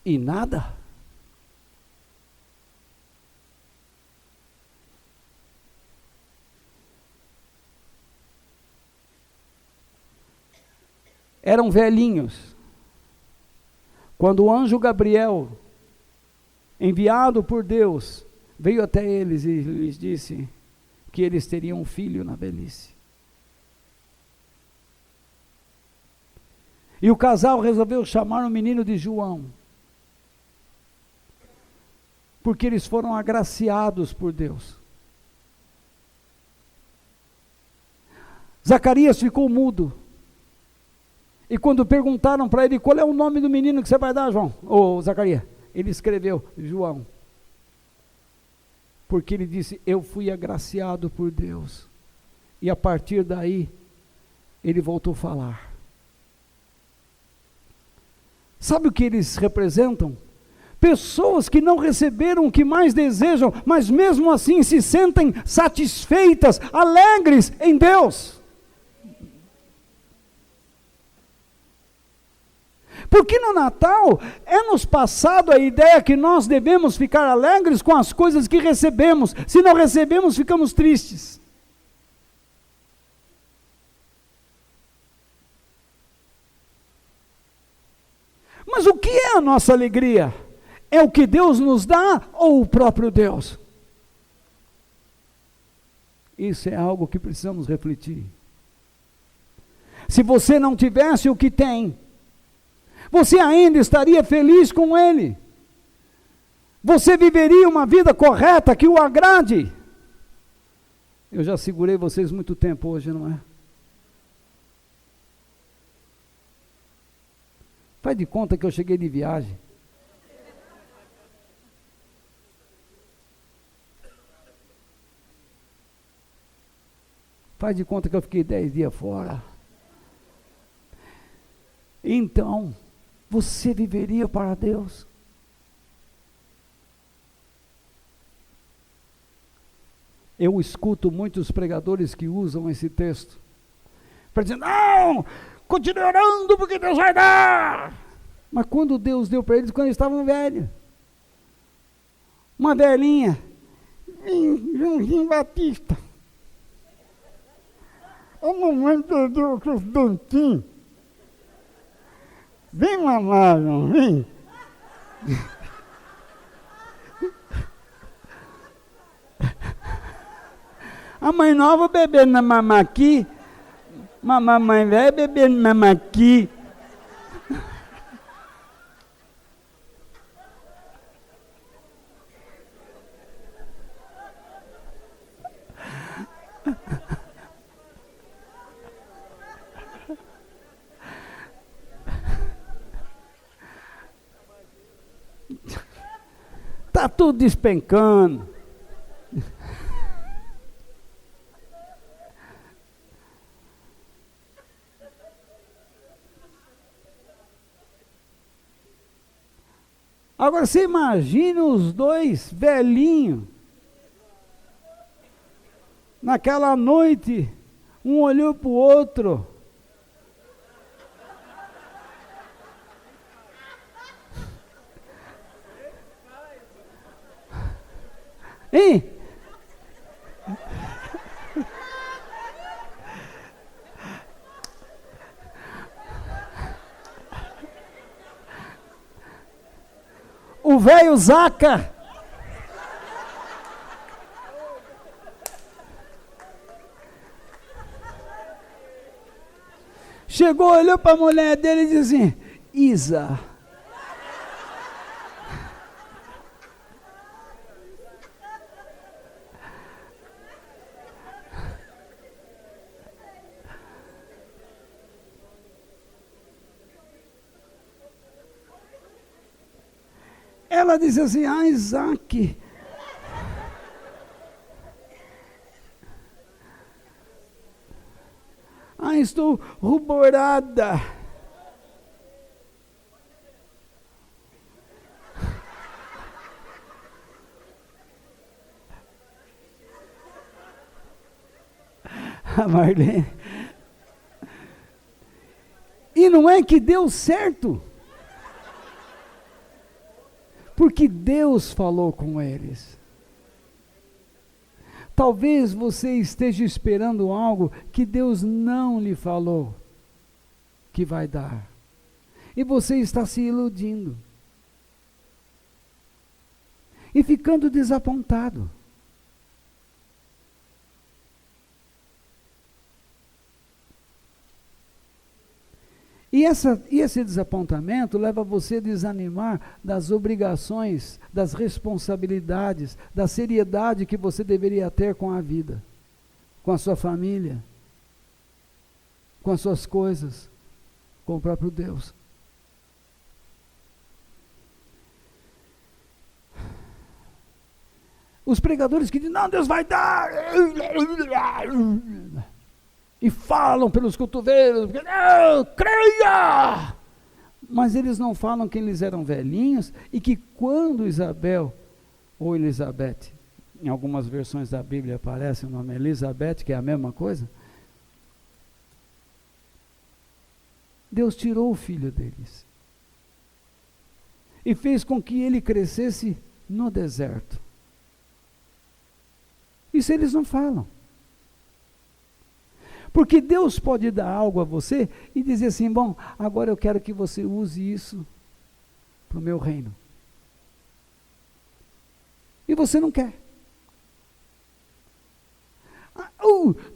e nada. Eram velhinhos, quando o anjo Gabriel, enviado por Deus, veio até eles e lhes disse que eles teriam um filho na velhice. E o casal resolveu chamar o menino de João, porque eles foram agraciados por Deus. Zacarias ficou mudo. E quando perguntaram para ele, qual é o nome do menino que você vai dar, João? Ou Zacarias? Ele escreveu, João. Porque ele disse, eu fui agraciado por Deus. E a partir daí, ele voltou a falar. Sabe o que eles representam? Pessoas que não receberam o que mais desejam, mas mesmo assim se sentem satisfeitas, alegres em Deus. Porque no Natal é nos passado a ideia que nós devemos ficar alegres com as coisas que recebemos. Se não recebemos, ficamos tristes. Mas o que é a nossa alegria? É o que Deus nos dá ou o próprio Deus? Isso é algo que precisamos refletir. Se você não tivesse o que tem, você ainda estaria feliz com Ele? Você viveria uma vida correta que o agrade? Eu já segurei vocês muito tempo hoje, não é? Faz de conta que eu cheguei de viagem. Faz de conta que eu fiquei 10 dias fora. Então, você viveria para Deus? Eu escuto muitos pregadores que usam esse texto para dizer, não, continue orando porque Deus vai dar. Mas quando Deus deu para eles, quando eles estavam velhos. Uma velhinha, Joãozinho Batista. A mamãe perdeu os dentinhos. Vem mamar, João, vem. A mãe nova bebendo na mamaqui, mamãe velha bebendo na mamaqui. Está tudo despencando. Agora você imagina os dois velhinhos, naquela noite, um olhou para o outro. Hein? O velho Zaca. Chegou, olhou para a mulher dele e disse assim, Isa. Ela disse assim, Isaac, estou ruborada. A Marlene. E não é que deu certo. Porque Deus falou com eles. Talvez você esteja esperando algo que Deus não lhe falou que vai dar. E você está se iludindo. E ficando desapontado. E esse desapontamento leva você a desanimar das obrigações, das responsabilidades, da seriedade que você deveria ter com a vida, com a sua família, com as suas coisas, com o próprio Deus. Os pregadores que dizem, não, Deus vai dar, e falam pelos cotovelos, não, creia! Mas eles não falam que eles eram velhinhos, e que quando Isabel, ou Elizabeth, em algumas versões da Bíblia aparece o nome Elizabeth, que é a mesma coisa, Deus tirou o filho deles, e fez com que ele crescesse no deserto. Isso eles não falam. Porque Deus pode dar algo a você e dizer assim, bom, agora eu quero que você use isso para o meu reino. E você não quer.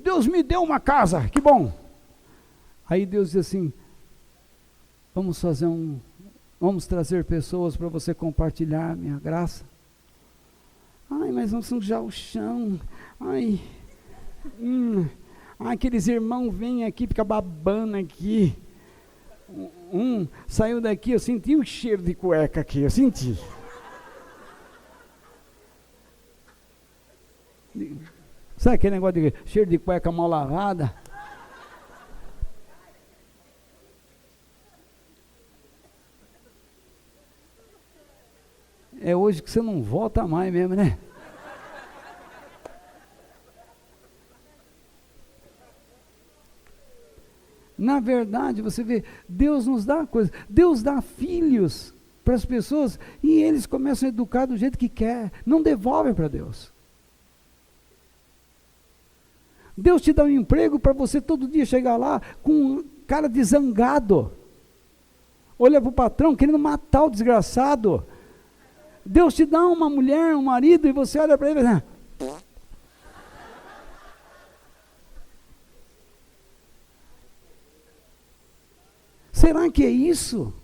Deus me deu uma casa, que bom. Aí Deus diz assim, vamos trazer pessoas para você compartilhar a minha graça. Ai, mas vamos sujar o chão. Ai, aqueles irmãos vêm aqui, fica babando aqui. Saiu daqui, eu senti o cheiro de cueca aqui, eu senti. Sabe aquele negócio de cheiro de cueca mal lavada? É hoje que você não volta mais mesmo, né? Na verdade, você vê, Deus nos dá coisas, Deus dá filhos para as pessoas e eles começam a educar do jeito que quer, não devolvem para Deus. Deus te dá um emprego para você todo dia chegar lá com cara de zangado, olha para o patrão querendo matar o desgraçado. Deus te dá uma mulher, um marido, e você olha para ele e diz, será que é isso?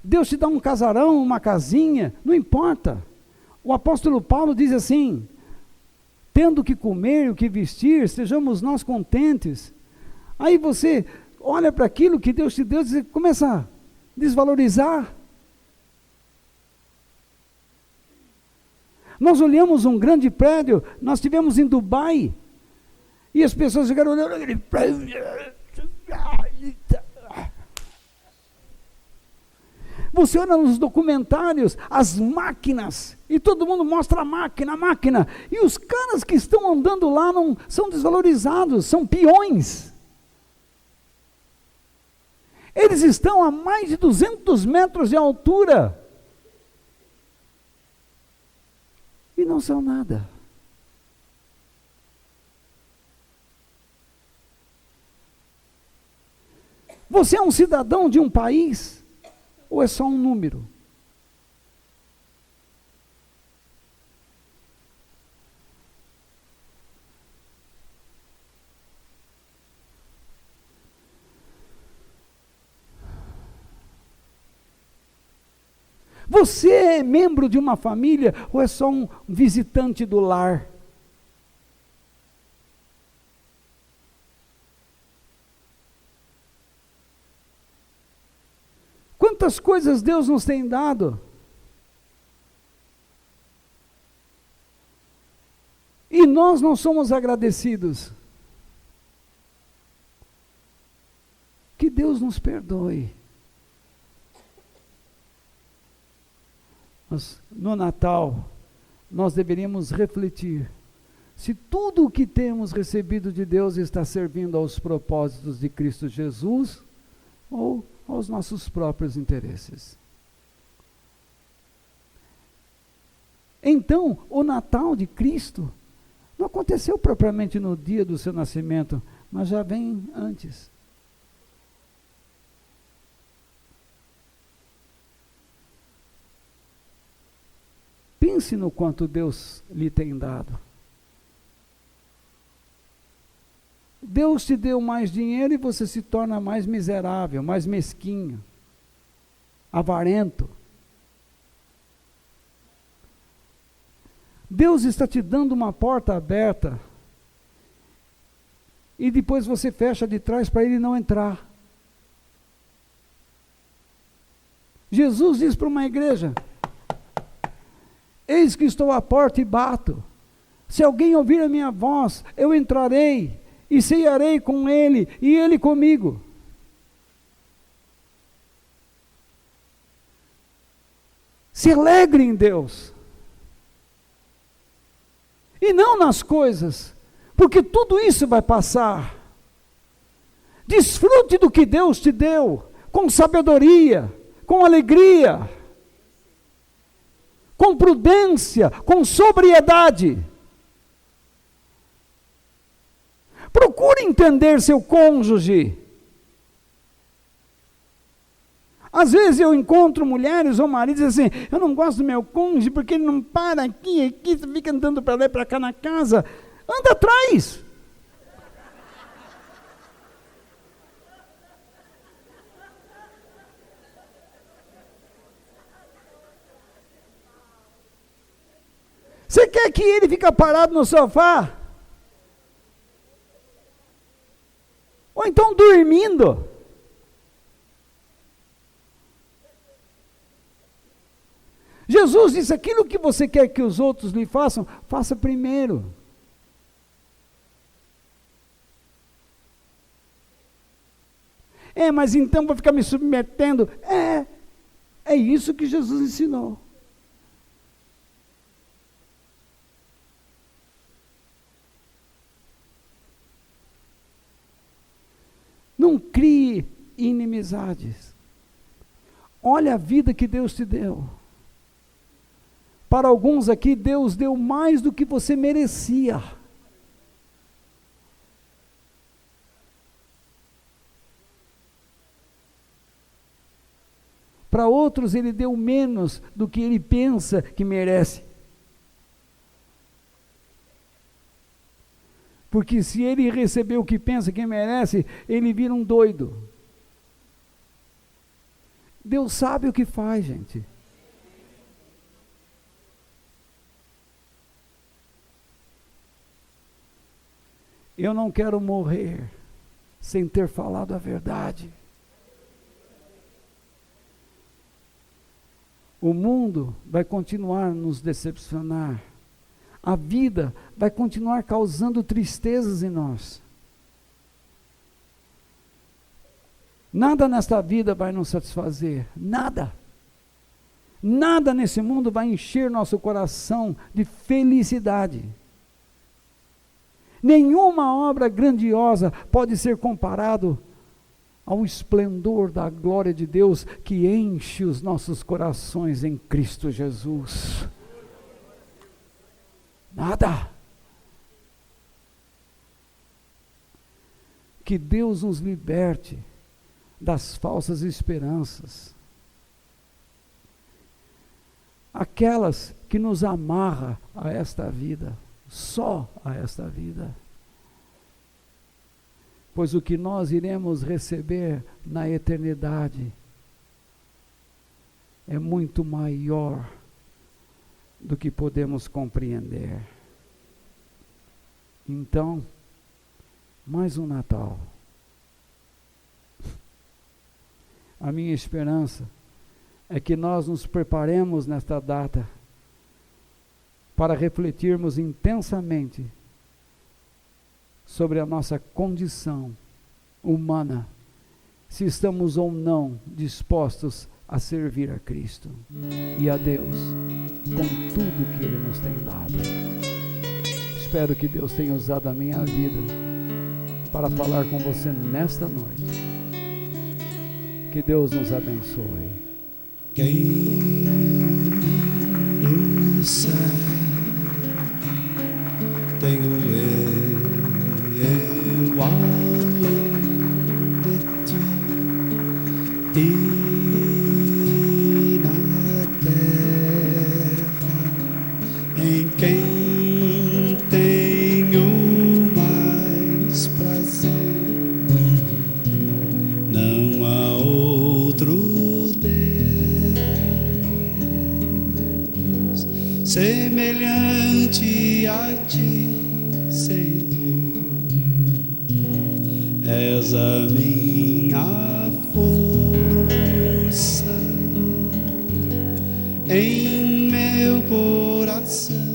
Deus te dá um casarão, uma casinha, não importa. O apóstolo Paulo diz assim, tendo o que comer e o que vestir, sejamos nós contentes. Aí você olha para aquilo que Deus te deu e começa a desvalorizar. Nós olhamos um grande prédio, nós estivemos em Dubai, e as pessoas ficaram olhando aquele prédio. Você olha nos documentários, as máquinas, e todo mundo mostra a máquina, e os caras que estão andando lá não são desvalorizados, são peões. Eles estão a mais de 200 metros de altura. E não são nada. Você é um cidadão de um país? Ou é só um número? Você é membro de uma família ou é só um visitante do lar? Quantas coisas Deus nos tem dado? E nós não somos agradecidos. Que Deus nos perdoe. Mas no Natal, nós deveríamos refletir se tudo o que temos recebido de Deus está servindo aos propósitos de Cristo Jesus ou aos nossos próprios interesses. Então, o Natal de Cristo não aconteceu propriamente no dia do seu nascimento, mas já vem antes. Pense no quanto Deus lhe tem dado. Deus te deu mais dinheiro e você se torna mais miserável, mais mesquinho, avarento. Deus está te dando uma porta aberta e depois você fecha de trás para ele não entrar. Jesus diz para uma igreja: eis que estou à porta e bato. Se alguém ouvir a minha voz, eu entrarei e cearei com ele e ele comigo. Se alegre em Deus. E não nas coisas, porque tudo isso vai passar. Desfrute do que Deus te deu, com sabedoria, com alegria, com prudência, com sobriedade. Procure entender seu cônjuge. Às vezes eu encontro mulheres ou maridos assim: eu não gosto do meu cônjuge porque ele não para aqui, fica andando para lá e para cá na casa. Anda atrás. Você quer que ele fique parado no sofá? Ou então dormindo? Jesus disse: aquilo que você quer que os outros lhe façam, faça primeiro. Mas então vou ficar me submetendo. É isso que Jesus ensinou. Não crie inimizades. Olha a vida que Deus te deu. Para alguns aqui, Deus deu mais do que você merecia. Para outros, Ele deu menos do que ele pensa que merece. Porque se ele receber o que pensa que merece, ele vira um doido. Deus sabe o que faz, gente. Eu não quero morrer sem ter falado a verdade. O mundo vai continuar a nos decepcionar. A vida vai continuar causando tristezas em nós. Nada nesta vida vai nos satisfazer. Nada. Nada nesse mundo vai encher nosso coração de felicidade. Nenhuma obra grandiosa pode ser comparado ao esplendor da glória de Deus que enche os nossos corações em Cristo Jesus. Nada. Que Deus nos liberte das falsas esperanças. Aquelas que nos amarram a esta vida. Só a esta vida. Pois o que nós iremos receber na eternidade é muito maior do que podemos compreender. Então, mais um Natal. A minha esperança é que nós nos preparemos nesta data para refletirmos intensamente sobre a nossa condição humana, se estamos ou não dispostos a servir a Cristo e a Deus com tudo que Ele nos tem dado. Espero que Deus tenha usado a minha vida para falar com você nesta noite. Que Deus nos abençoe.
Quem no céu tenho eu além de ti, na terra, em quem tenho mais prazer. Senhor, és a minha força em meu coração.